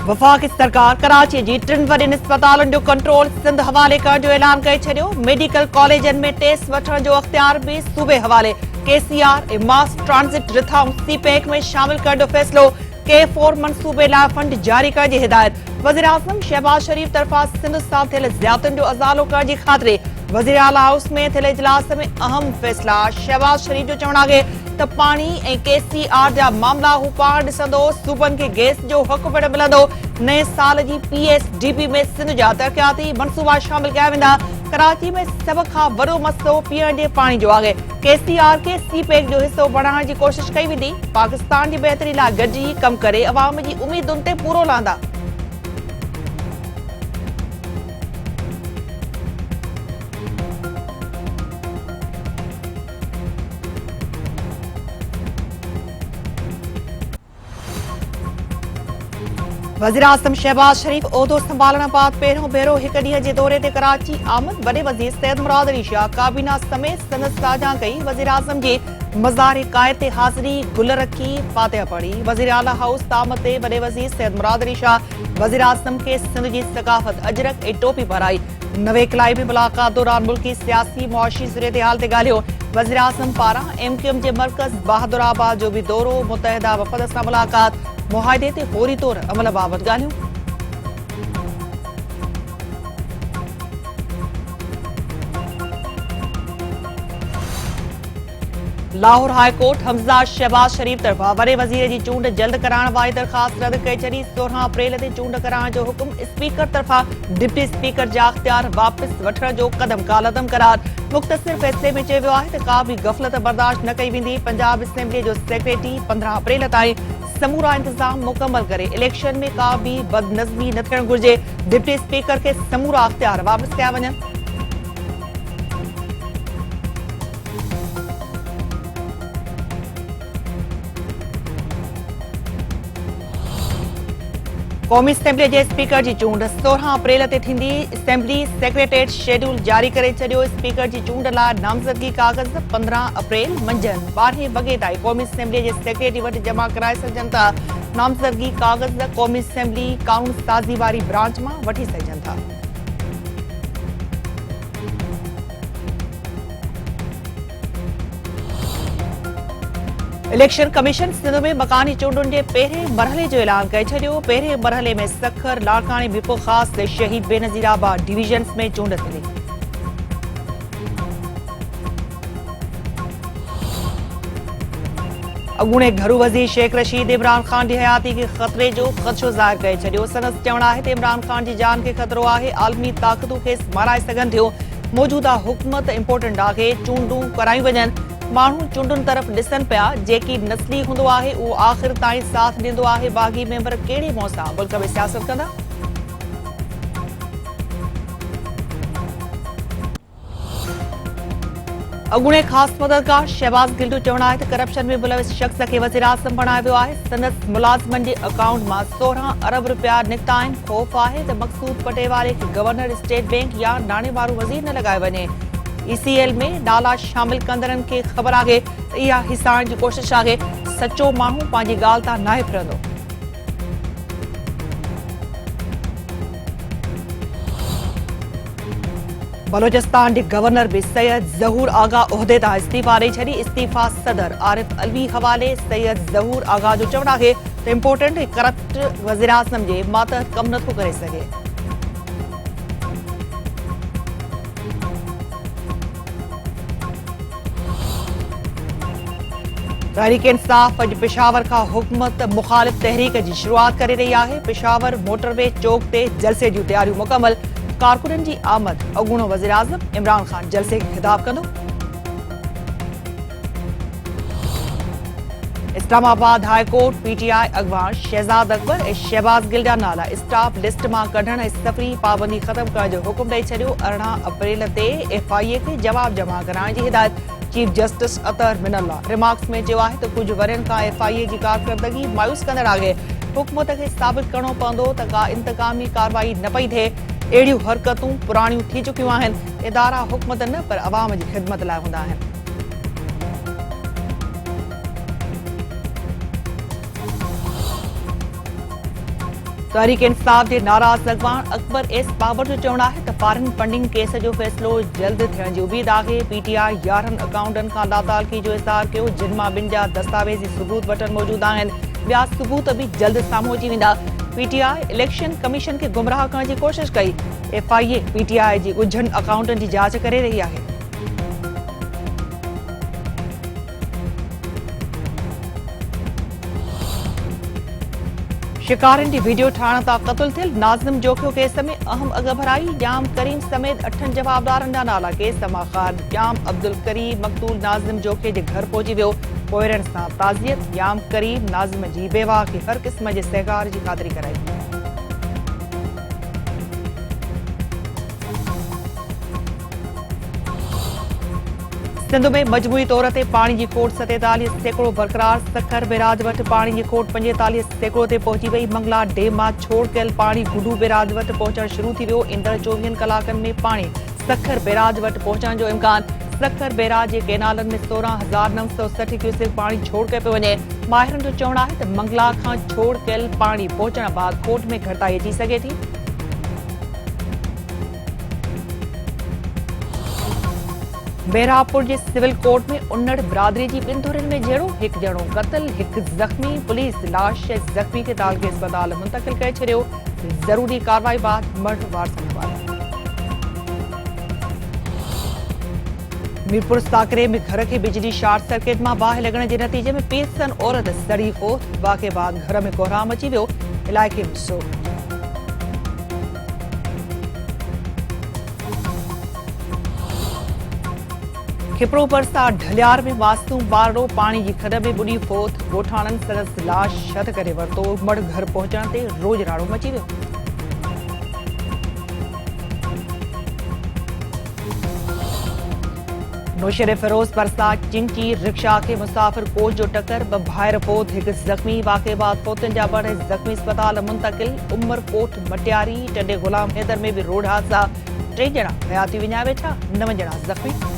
वफाक सरकार कराची जी 3 वॾियुनि अस्पतालुनि जो कंट्रोल सिंध हवाले करण जो ऐलान करे छॾियो। मेडिकल कॉलेजनि में टेस्ट वठण जो अख्तियार भी सूबे हवाले। KCR ऐं मास ट्रांजिट रिथाऊं CPEC में शामिल करण जो फैसलो। K4 मंसूबे लाइ फंड जारी करण जी हिदायत। वज़ीर आज़म शहबाज शरीफ तरफ़ां सिंध सां थियल ज़ियादतियुनि जो अज़ालो करण जी ख़ातिरी। वज़ीर आला हाउस में थियल इजलास में अहम फैसला। शहबाज शरीफ जो चवणु आहे त पाणी ऐं KCR जा मामला हू पाण ॾिसंदो। सूबनि खे गैस जो हक़ पिणु मिलंदो। नए साल जी PSDB में सिंध जा तरक़ियाती मंसूबा शामिल कया वेंदा। कराची में सभ खां वॾो मसइलो पीअण जे पाणी जो आहे। KCR खे CPEC जो हिसो बणाइण जी कोशिश कई वेंदी। पाकिस्तान जी बहितरी लाइ गॾिजी कमु करे अवाम जी उमीदुनि ते पूरो लहंदा। वज़ीर आज़म शहबाज शरीफ उहिदो संभालण बाद पहिरियों भेरो हिक ॾींहं जे दौरे ते कराची आमद। वॾे वज़ीर सैयद मुराद अली शाह काबीना समेत संदसि साझा कई। वज़ीर आज़म जे मज़ार कायद ते हाज़िरी, गुल रखी, फातिहा पढ़ी। वज़ीर आला हाउस तामत ते वॾे वज़ीर सैयद मुराद अली शाह वज़ीर आज़म खे सिंध जी सकाफ़त अजरक ऐं टोपी पाराई। नवे किलाई में मुलाक़ात दौरान मुल्की सियासी मुआशी सूरत-ए-हाल ते ॻाल्हियो। वज़ीर आज़म पारां MQM जे मर्कज़ बहादुराबाद जो भी दौरो। मुतहदा वफ़द सां मुलाक़ात। मुआहिदे ते फौरी तौर अमल बाबत ॻाल्हियूं। लाहौर हाई कोर्ट हमज़ा शहबाज शरीफ तरफ़ां वॾे वज़ीर जी चूंड जल्द कराइण वारी दरख़्वास्त रद्द करे छॾी। 16 अप्रैल ते चूंड कराइण जो हुकुम। स्पीकर तरफ़ां डिप्टी स्पीकर जा अख्तियार वापसि वठण जो क़दम कालदम करार। मुख़्तसिर फ़ैसिले में चयो वियो आहे त का बि गफ़लत बर्दाश्त न कई वेंदी। पंजाब असेंबली जो सेक्रेटरी 15 अप्रैल ताईं समूरा इंतज़ाम मुकम्मल करे इलेक्शन में का भी बदनज़मी न थियण घुर्जे। डिप्टी स्पीकर खे समूरा अख्तियार वापसि कया वञनि। क़ौमी असेंबली जे स्पीकर जी चूंड 16 अप्रैल ते थींदी। असेंबली सेक्रेटरीट शेड्यूल जारी करे छॾियो। स्पीकर जी चूंड लाइ नामज़दगी काग़ज़ 15 अप्रैल मंझंदि 12 वॻे ताईं क़ौमी असेंबली जे सेक्रेटरी वटि जमा कराए सघजनि था। नामज़दगी काग़ज़ क़ौमी असेंबली कानून साज़ी वारी ब्रांच मां वठी सघजनि था। इलेक्शन कमीशन सिंध में मकानी चूंडुनि जे पहिरें मरहले जो ऐलान करे छॾियो। पहिरें मरहले में सखर, लाड़कानी, विपो ख़ास ऐं शहीद बेनज़ीराबाद डिवीजन्स में चूंड थींदी। अॻूणे घरू वज़ीर शेख रशीद इमरान ख़ान जी हयाती खे ख़तरे जो ख़दशो ज़ाहिर करे छॾियो। संदसि चवणु आहे त इमरान ख़ान जी जान खे ख़तरो आहे। आलमी ताक़तूं खेसि माराए सघनि थियूं। मौजूदा हुकूमत इम्पोर्टेंट आहे चूंडूं करायूं वञनि। माण्हू चूंडुनि तरफ़ ॾिसनि पिया। जेकी नस्ली हूंदो आहे उहो आख़िर ताईं साथ ॾींदो आहे। बाग़ी मेंबर कहिड़े मुंहं सां मुल्क में सियासत कंदा। अॻूणे ख़ासि मददगार शहबाज गिल जो चवणु आहे त करप्शन में मुलविस शख़्स खे वज़ीर आज़म बणायो वियो आहे। संदसि मुलाज़िमनि जे अकाउंट मां 16 अरब रुपया निकिता आहिनि। ख़ौफ़ आहे त मक़सूद पटेवाले खे गवर्नर स्टेट बैंक या नाणे वारो वज़ीर न लॻायो वञे। ECL में नाला शामिल कंदड़नि खे ख़बर आहे त इहा हिसाइण जी कोशिश आहे। सचो माण्हू पंहिंजी ॻाल्हि तां नाहे फिरंदो। बलोचिस्तान जे गवर्नर भी सैयद ज़हूर आगा उहिदे तां इस्तीफ़ा ॾेई छॾी। इस्तीफ़ा सदर आरिफ अलवी हवाले। सैयद ज़हूर आगा जो चवणु आहे त इम्पोर्टेंट ऐं करप्ट वज़ीर आज़म जे मातहत कमु नथो करे सघे। तहरीक इंसाफ़ अॼु पेशावर खां हुकूमत मुख़ालिफ़ तहरीक जी शुरूआत करे रही आहे। पेशावर मोटरवे चौक ते जलसे जूं तयारियूं मुकमल। कारकुननि जी आमद। अॻूणो वज़ीर आज़म इमरान ख़ान जलसे खे ख़िताब कंदो। इस्लामाबाद हाई कोर्ट PTI अॻवान शहज़ाद अकबर ऐं शहबाज गिल जा नाला स्टाफ लिस्ट मां कढण ऐं सफ़री पाबंदी ख़तमु करण जो हुकुम ॾेई छॾियो। 18 अप्रैल ते FIA खे जवाब जमा कराइण जी हिदायत। चीफ जस्टिस अतर मिनल्ला रिमार्क्स में चयो आहे त कुझु वरियनि खां FIA जी कारकर्दगी मायूस कंदड़ आहे। हुकूमत खे साबित करणो पवंदो त का इंतकामी कार्रवाई न पई थिए। अहिड़ियूं हरकतूं पुराणियूं थी चुकियूं आहिनि। इदारा हुकूमत न पर अवाम जी ख़िदमत लाइ हूंदा आहिनि। तहरीक इंसाफ जे नाराज़ अॻवान अकबर एस बाबर जो चवणु आहे त फॉरेन फंडिंग केस जो फ़ैसिलो जल्द थियण जी उमीद आहे। पीटीआई 11 अकाउंटनि खां लातालगी जो इज़हार कयो, जिन मां ॿिनि जा दस्तावेज़ी सबूत वटि मौजूद आहिनि। ॿिया सबूत बि जल्द साम्हूं अची वेंदा। पीटीआई इलेक्शन कमीशन खे गुमराह करण जी कोशिश कई। एफआईए पीटीआई जी ॻुझनि अकाउंटनि जी जांच करे रही आहे। शिकारनि जी वीडियो ठाहिण तां क़त्ल थियल नाज़िम जोखियो केस में अहम अघ भराई। जाम करीम समेत 8 जवाबदारनि जा नाला। केस मां ख़ारिज जाम अब्दुल करीम मक़तूल नाज़िम जोखे जे घर पहुची वियो। पोइरनि सां ताज़ियत। जाम करीम नाज़िम जी बेवा खे हर क़िस्म जे सहकार जी ख़ातिरी कराई। सिंध में मजमूई तौर ते पाणी जी खोट 47% बरक़रार। सखर बैराज वटि पाणी जी खोट 45% ते पहुची वई। मंगला डेम मां छोड़ कयल पाणी गुडू बैराज वटि पहुचण शुरू थी वियो। ईंदड़ 24 कलाकनि में पाणी सखर बैराज वटि पहुचण जो इम्कान। सखर बैराज जे केनालनि में 16,960 क्यूसेक पाणी छोड़ कयो पियो वञे। माहिरनि जो चवणु आहे त मंगला खां छोड़ कयल पाणी पहुचण बैदि खोट में घटिताई अची सघे थी। बेरापुर जे सिविल कोर्ट में उन्नड़ बिरादरी जी 2 धुरियुनि में झेड़ो। हिकु ॼणो क़त्ल, हिकु ज़ख़्मी। पुलिस लाश ज़ख़्मी खे तालके अस्पताल मुंतक़िल करे छॾियो। ज़रूरी कार्रवाई बैदि मर्द वार संभाल। मीरपुर साकरे में घर के बिजली शॉर्ट सर्किट मां बाहि लॻण जे नतीजे में 50 औरत सड़ी फोत। वाक़े बैदि घर में कोहराम अची वियो। इलाइक़े में सोग। खिपरो परसा ढलियार में मासूम ॿारो पाणी जी खॾ में ॿुॾी फोत। ॻोठाणनि संदसि लाश छत करे वरितो। मड़ घर पहुचण ते रोजराड़ो मची वियो। नौशेरे फिरोज परसा चिंची रिक्शा खे मुसाफ़िर कोच जो टकर। 2 भाइर फोत, हिकु ज़ख़्मी। वाक़े बैदि फोतनि जा 2 ज़ख़्मी अस्पताल मुंतक़िल। उमरकोट मटियारी टंडे गुलाम हैदर में बि रोड हादसा। 3 ॼणा हयाती विञाए वेठा, 9 ॼणा ज़ख़्मी।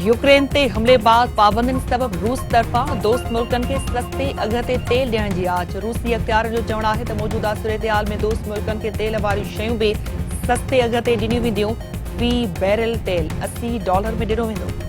यूक्रेन ते हमले बाद पाबंदियुनि सबबि रूस तरफ़ां दोस्त मुल्कनि खे सस्ते अघ ते तेल ॾियण जी आछ। रूसी अख़्तियार जो चवणु आहे त मौजूदा सूरतहाल में दोस्त मुल्कनि खे तेल वारियूं शयूं बि सस्ते अघ ते ॾिनियूं वेंदियूं। फी बैरल तेल $80 में ॾिनो वेंदो।